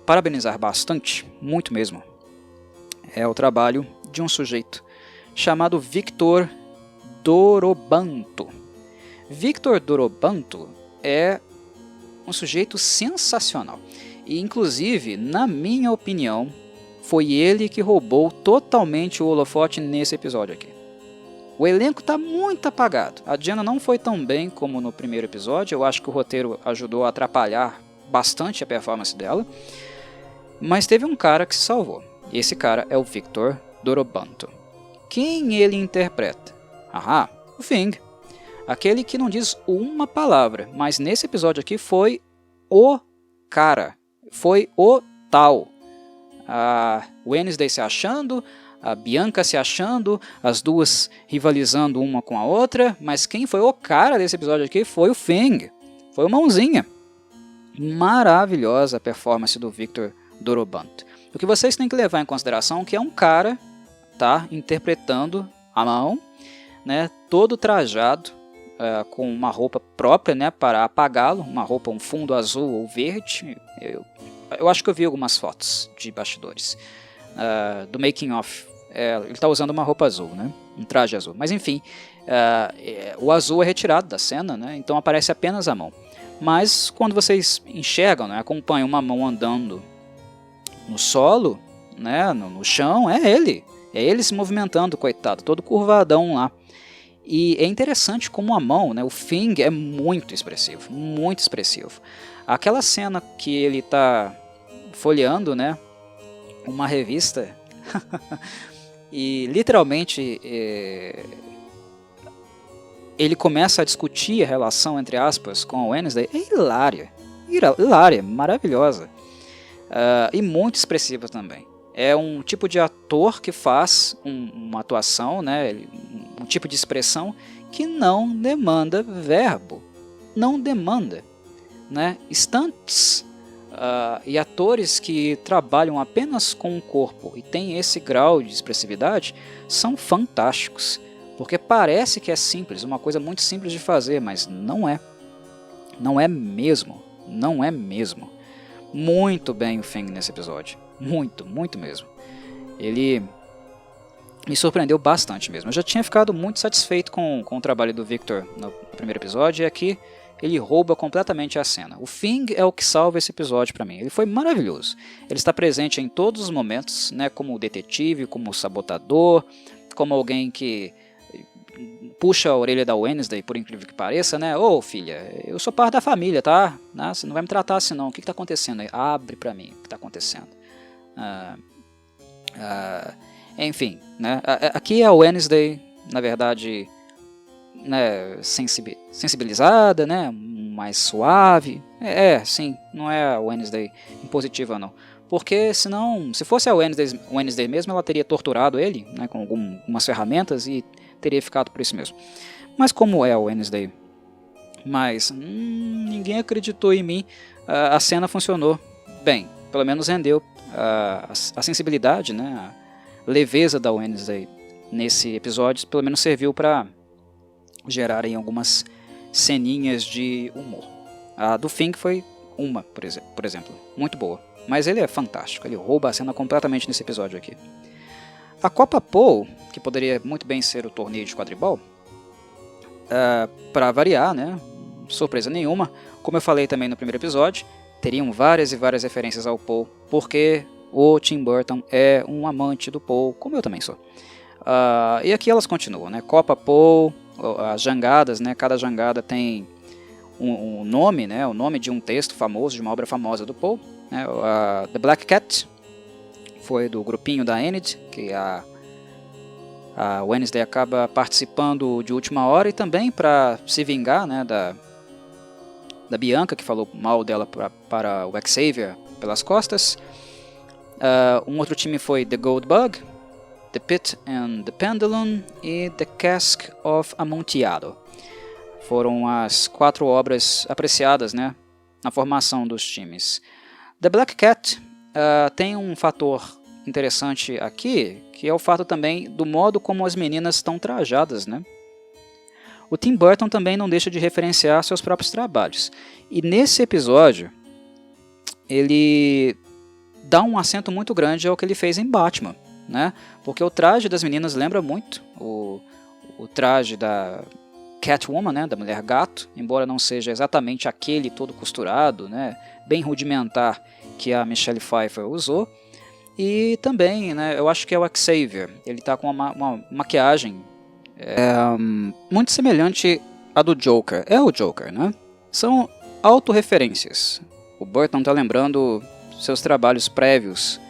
parabenizar bastante, muito mesmo, é o trabalho de um sujeito chamado Victor Dorobanto. Victor Dorobanto é um sujeito sensacional. E, inclusive, na minha opinião, foi ele que roubou totalmente o holofote nesse episódio aqui. O elenco está muito apagado. A Jenna não foi tão bem como no primeiro episódio. Eu acho que o roteiro ajudou a atrapalhar bastante a performance dela. Mas teve um cara que se salvou. E esse cara é o Victor Dorobanto. Quem ele interpreta? Ahá, o Thing. Aquele que não diz uma palavra, mas nesse episódio aqui foi o cara, foi o tal. A Wednesday se achando, a Bianca se achando, as duas rivalizando uma com a outra, mas quem foi o cara desse episódio aqui foi o Thing, foi o Mãozinha. Maravilhosa a performance do Victor Dorobanto. O que vocês têm que levar em consideração é que é um cara, tá, interpretando a Mão, né, todo trajado, com uma roupa própria, né, para apagá-lo, uma roupa, um fundo azul ou verde. Eu acho que eu vi algumas fotos de bastidores do making of. Ele está usando uma roupa azul, né, um traje azul. Mas enfim, o azul é retirado da cena, né, então aparece apenas a mão. Mas quando vocês enxergam, né, acompanham uma mão andando no solo, né, no chão, é ele se movimentando, coitado, todo curvadão lá. E é interessante como a mão, né, o Thing é muito expressivo, muito expressivo. Aquela cena que ele está folheando, né, uma revista e literalmente ele começa a discutir a relação, entre aspas, com a Wednesday, é hilária, maravilhosa, e muito expressiva também. É um tipo de ator que faz uma atuação, né, um tipo de expressão que não demanda verbo, não demanda, né? Stunts e atores que trabalham apenas com o corpo e têm esse grau de expressividade são fantásticos, porque parece que é simples, uma coisa muito simples de fazer, mas não é. Não é mesmo. Não é mesmo. Muito bem o Thing nesse episódio. Muito, muito mesmo. Ele me surpreendeu bastante mesmo. Eu já tinha ficado muito satisfeito com o trabalho do Victor no primeiro episódio, e aqui ele rouba completamente a cena. O Thing é o que salva esse episódio para mim. Ele foi maravilhoso. Ele está presente em todos os momentos, né, como detetive, como sabotador, como alguém que puxa a orelha da Wednesday, por incrível que pareça, né? Ô, filha, eu sou parte da família, tá? Você não vai me tratar assim não. O que está acontecendo aí? Abre pra mim o que está acontecendo. Enfim, né? Aqui a Wednesday, na verdade, né, sensibilizada, né? Mais suave. Sim, não é a Wednesday impositiva não. Porque senão, se fosse a Wednesday mesmo, ela teria torturado ele, né, com algumas ferramentas e teria ficado por isso mesmo. Mas como é a Wednesday, mas ninguém acreditou em mim, a cena funcionou bem, pelo menos rendeu a sensibilidade, né, a leveza da Wednesday nesse episódio, pelo menos serviu para gerarem algumas ceninhas de humor. A do Thing foi uma, por exemplo, muito boa, mas ele é fantástico, ele rouba a cena completamente nesse episódio aqui. A Copa Poe, que poderia muito bem ser o torneio de quadribol, para variar, né, surpresa nenhuma, como eu falei também no primeiro episódio, teriam várias e várias referências ao Poe, porque o Tim Burton é um amante do Poe, como eu também sou. E aqui elas continuam, né, Copa Poe, as jangadas, né, cada jangada tem um nome, né, o nome de um texto famoso, de uma obra famosa do Poe, né, The Black Cat, foi do grupinho da Enid, que a Wednesday acaba participando de última hora, e também para se vingar, né, da Bianca, que falou mal dela para o Xavier pelas costas. Um outro time foi The Gold Bug, The Pit and the Pendulum e The Cask of Amontillado. Foram as 4 obras apreciadas, né, na formação dos times. The Black Cat tem um fator interessante aqui, que é o fato também do modo como as meninas estão trajadas, né? O Tim Burton também não deixa de referenciar seus próprios trabalhos. E nesse episódio, ele dá um acento muito grande ao que ele fez em Batman, né? Porque o traje das meninas lembra muito o traje da Catwoman, né? Da Mulher Gato, embora não seja exatamente aquele todo costurado, né? Bem rudimentar que a Michelle Pfeiffer usou. E também, né, eu acho que é o Xavier, ele está com uma maquiagem muito semelhante à do Joker. É o Joker, né? São autorreferências. O Burton está lembrando seus trabalhos prévios,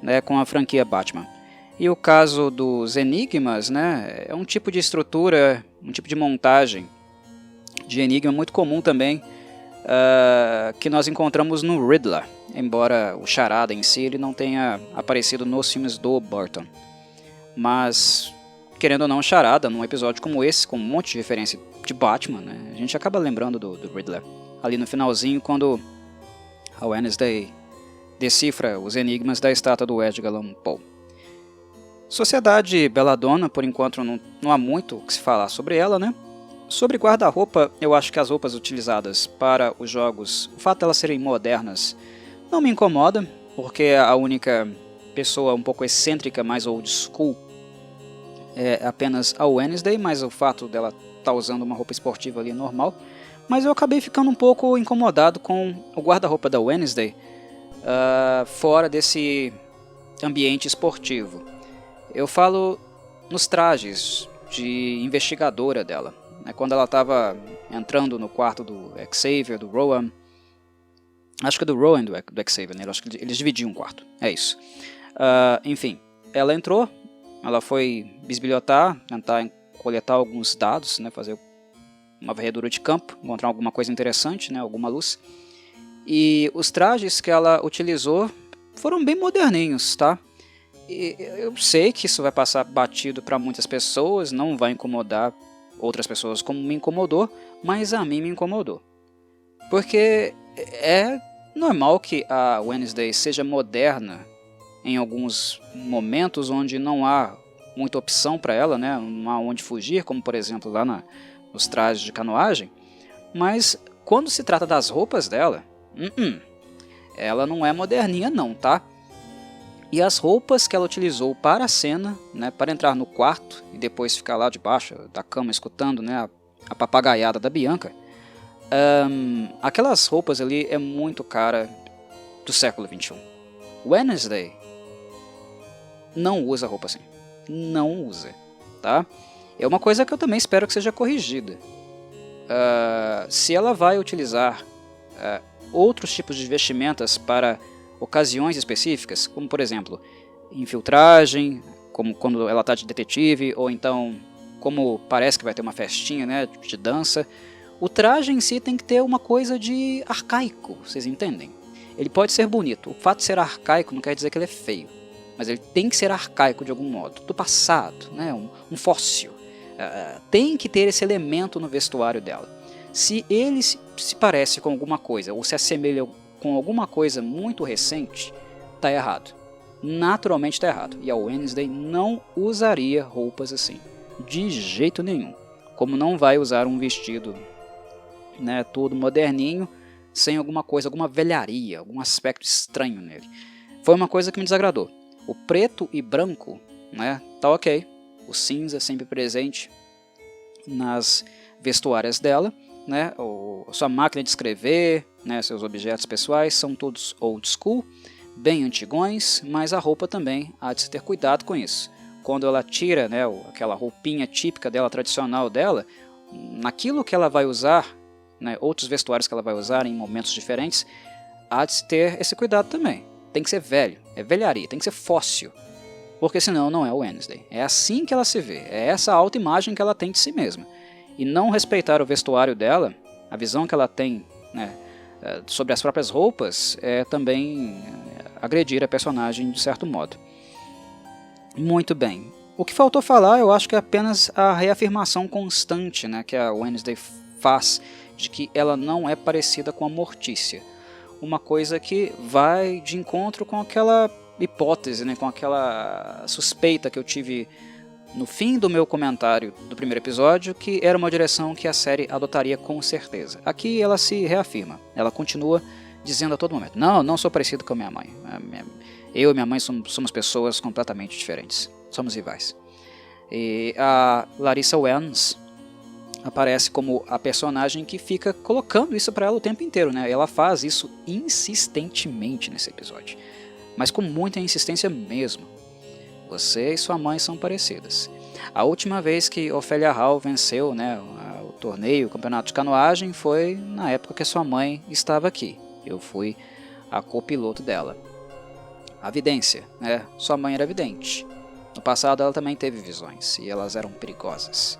né, com a franquia Batman. E o caso dos enigmas, né, é um tipo de estrutura, um tipo de montagem de enigma muito comum também, que nós encontramos no Riddler, embora o Charada em si ele não tenha aparecido nos filmes do Burton. Mas, querendo ou não, o Charada, num episódio como esse, com um monte de referência de Batman, né, a gente acaba lembrando do Riddler. Ali no finalzinho, quando a Wednesday decifra os enigmas da estátua do Edgar Allan Poe. Sociedade Belladonna, por enquanto não há muito o que se falar sobre ela, né? Sobre guarda-roupa, eu acho que as roupas utilizadas para os jogos, o fato de elas serem modernas, não me incomoda, porque a única pessoa um pouco excêntrica, mais old school, é apenas a Wednesday, mas o fato dela estar usando uma roupa esportiva ali é normal. Mas eu acabei ficando um pouco incomodado com o guarda-roupa da Wednesday fora desse ambiente esportivo. Eu falo nos trajes de investigadora dela. Quando ela estava entrando no quarto do Xavier, do Rowan, acho que é do Rowan e do Xavier, né? Acho que eles dividiam um quarto, é isso. Enfim, ela entrou, ela foi bisbilhotar, tentar coletar alguns dados, né? Fazer uma varredura de campo, encontrar alguma coisa interessante, né? Alguma luz. E os trajes que ela utilizou foram bem moderninhos, tá? E eu sei que isso vai passar batido para muitas pessoas, não vai incomodar outras pessoas como me incomodou, mas a mim me incomodou. Porque é normal que a Wednesday seja moderna em alguns momentos onde não há muita opção para ela, né? Não há onde fugir, como por exemplo lá nos trajes de canoagem, mas quando se trata das roupas dela, ela não é moderninha não, tá? E as roupas que ela utilizou para a cena, né, para entrar no quarto e depois ficar lá debaixo da cama escutando, né, a papagaiada da Bianca, aquelas roupas ali é muito cara do século XXI. Wednesday não usa roupa assim. Não usa, tá? É uma coisa que eu também espero que seja corrigida. Se ela vai utilizar outros tipos de vestimentas para ocasiões específicas, como por exemplo, infiltragem, como quando ela está de detetive, ou então como parece que vai ter uma festinha, né, de dança, o traje em si tem que ter uma coisa de arcaico, vocês entendem? Ele pode ser bonito, o fato de ser arcaico não quer dizer que ele é feio, mas ele tem que ser arcaico de algum modo, do passado, né, um fóssil. Tem que ter esse elemento no vestuário dela. Se ele se parece com alguma coisa, ou se assemelha com alguma coisa muito recente, tá errado. Naturalmente tá errado. E a Wednesday não usaria roupas assim. De jeito nenhum. Como não vai usar um vestido, né, todo moderninho, sem alguma coisa, alguma velharia, algum aspecto estranho nele. Foi uma coisa que me desagradou. O preto e branco, né, tá ok. O cinza sempre presente nas vestuárias dela. Né, sua máquina de escrever, né, seus objetos pessoais são todos old school, bem antigões, mas a roupa também há de se ter cuidado com isso. Quando ela tira, né, aquela roupinha típica dela, tradicional dela, naquilo que ela vai usar, né, outros vestuários que ela vai usar em momentos diferentes, há de se ter esse cuidado também. Tem que ser velho, é velharia, tem que ser fóssil, porque senão não é o Wednesday. É assim que ela se vê, é essa autoimagem que ela tem de si mesma. E não respeitar o vestuário dela, a visão que ela tem, né, sobre as próprias roupas, é também agredir a personagem de certo modo. Muito bem. O que faltou falar, eu acho que é apenas a reafirmação constante, né, que a Wednesday faz de que ela não é parecida com a Mortícia. Uma coisa que vai de encontro com aquela hipótese, né, com aquela suspeita que eu tive no fim do meu comentário do primeiro episódio, que era uma direção que a série adotaria com certeza. Aqui ela se reafirma, ela continua dizendo a todo momento, não sou parecido com a minha mãe. Eu e minha mãe somos pessoas completamente diferentes, somos rivais. E a Larissa Welles aparece como a personagem que fica colocando isso para ela o tempo inteiro, né? Ela faz isso insistentemente nesse episódio, mas com muita insistência mesmo. Você e sua mãe são parecidas. A última vez que Ophelia Hall venceu, né, o torneio, o campeonato de canoagem, foi na época que sua mãe estava aqui. Eu fui a copiloto dela. A vidência, né? Sua mãe era vidente. No passado ela também teve visões, e elas eram perigosas.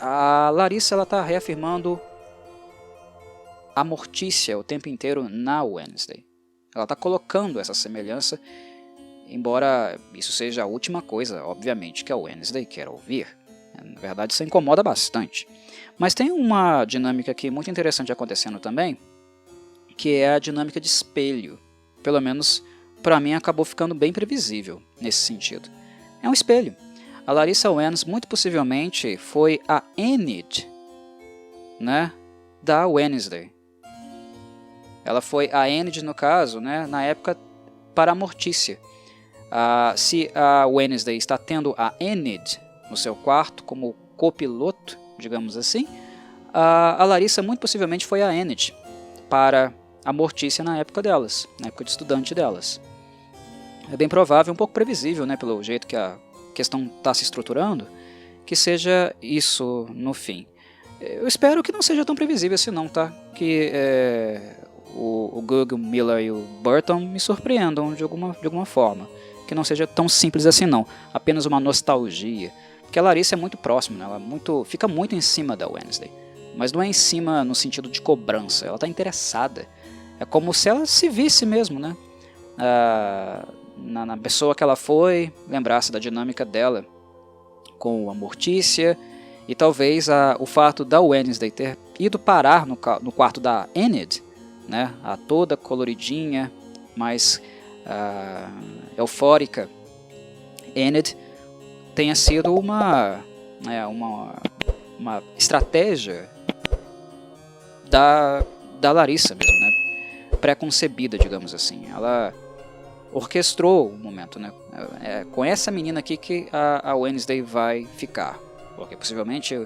A Larissa está reafirmando a Mortícia o tempo inteiro na Wednesday. Ela está colocando essa semelhança, embora isso seja a última coisa, obviamente, que a Wednesday quer ouvir. Na verdade, isso incomoda bastante. Mas tem uma dinâmica aqui muito interessante acontecendo também, que é a dinâmica de espelho. Pelo menos, para mim, acabou ficando bem previsível nesse sentido. É um espelho. A Larissa Wens, muito possivelmente, foi a Enid, né, da Wednesday. Ela foi a Enid, no caso, né, na época, para a Mortícia. Se a Wednesday está tendo a Enid no seu quarto como copiloto, digamos assim, a Larissa muito possivelmente foi a Enid para a Mortícia na época delas, na época de estudante delas. É bem provável, um pouco previsível, né, pelo jeito que a questão está se estruturando, que seja isso no fim. Eu espero que não seja tão previsível assim não, tá? Que o Google, Miller e o Burton me surpreendam de alguma forma. Que não seja tão simples assim não, apenas uma nostalgia. Porque a Larissa é muito próxima, né? Ela fica muito em cima da Wednesday. Mas não é em cima no sentido de cobrança, ela está interessada. É como se ela se visse mesmo, né? Na pessoa que ela foi, lembrasse da dinâmica dela com a Mortícia, e talvez o fato da Wednesday ter ido parar no quarto da Enid, né, a toda coloridinha, mais eufórica Enid, tenha sido uma estratégia da Larissa mesmo, né, pré-concebida, digamos assim. Ela orquestrou o momento, né? Com essa menina aqui que a Wednesday vai ficar, porque possivelmente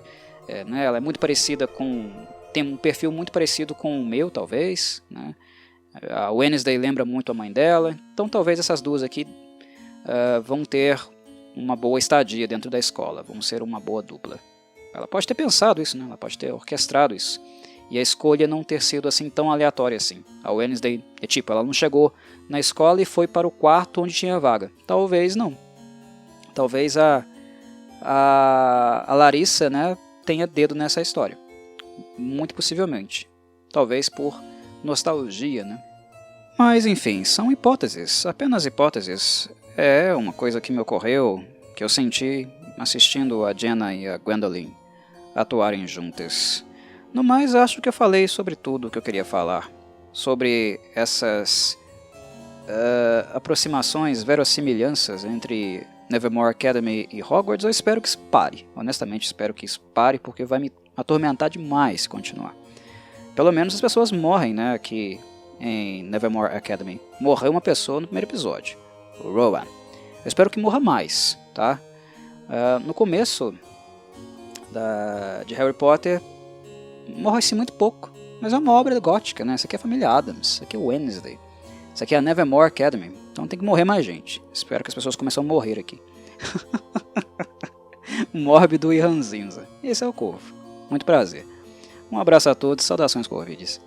né, ela é muito parecida tem um perfil muito parecido com o meu, talvez, né? A Wednesday lembra muito a mãe dela, então talvez essas duas aqui vão ter uma boa estadia dentro da escola, vão ser uma boa dupla. Ela pode ter pensado isso, né? Ela pode ter orquestrado isso. E a escolha não ter sido assim tão aleatória assim. A Wednesday, ela não chegou na escola e foi para o quarto onde tinha vaga. Talvez não. Talvez a Larissa, né, tenha dedo nessa história. Muito possivelmente. Talvez por nostalgia, né? Mas enfim, são hipóteses, apenas hipóteses. É uma coisa que me ocorreu, que eu senti assistindo a Jenna e a Gwendolyn atuarem juntas. No mais, acho que eu falei sobre tudo o que eu queria falar. Sobre essas aproximações, verossimilhanças entre Nevermore Academy e Hogwarts. Eu espero que isso pare. Honestamente, espero que isso pare, porque vai me atormentar demais continuar. Pelo menos as pessoas morrem, né, aqui em Nevermore Academy. Morreu uma pessoa no primeiro episódio, o Rowan. Eu espero que morra mais, tá? No começo de Harry Potter, morre-se muito pouco, mas é uma obra gótica, né? Isso aqui é a família Addams, isso aqui é Wednesday, isso aqui é a Nevermore Academy, então tem que morrer mais gente. Espero que as pessoas comecem a morrer aqui. Mórbido e ranzinza. Esse é o Corvo. Muito prazer. Um abraço a todos, saudações Corvides.